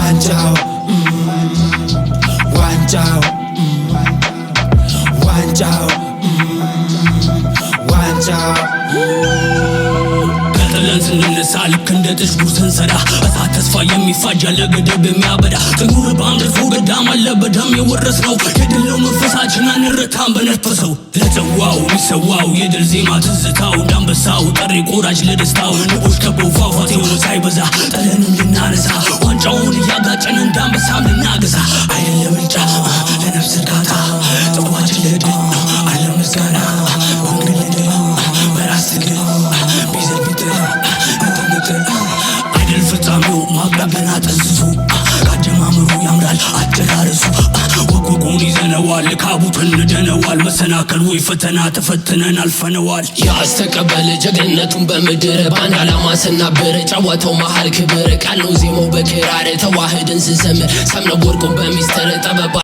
ዋንጫው ዋንጫው ዋንጫው ዋንጫው ከጥለን ስንነሳ ልክ እንደ ጥሽጉር ስንሰዳ እሳት ተስፋ የሚፋጅ ያለ ገደብ የሚያበዳ ትግሉ በአምልፎ ገዳም አለ በደም የወረስነው የድለው መንፈሳችን አንረታም በነፈሰው ለጽዋው ሚሰዋው የድል ዜማ ትዝታው እንዳንበሳው ጠሪ ቆራጭ ለደስታው ንቦች ከበው ፏፏቴው ሳይበዛ ጥለንም ልናነሳ ዋንጫውን እያጋጨን እንዳንበሳም ልናገሳ አይደለም ምንጫ ለነፍስ እርካታ ጽዋችን ለድል አለ ምስጋና ወንጌል በራስ ትግል ቢዘል ቢጥል አንተነጥል አይደል ፍጻሜው ማቅረብና ጠንስሱ ካጀማምሩ ያምራል አጨራረሱ ወጉን ይዘነዋል ካቡትን እንደነዋል መሰናከል ወይ ፈተና ተፈትነን አልፈነዋል ያስተቀበለ ጀግንነቱን በምድር ባንድ ዓላማ ስናብር ጨዋታው መሃል ክብር ቃል ነው ዜማው በክራር ተዋህድን ስንዘምር ሰምነው ወርቁን በሚስጥር ጠበባ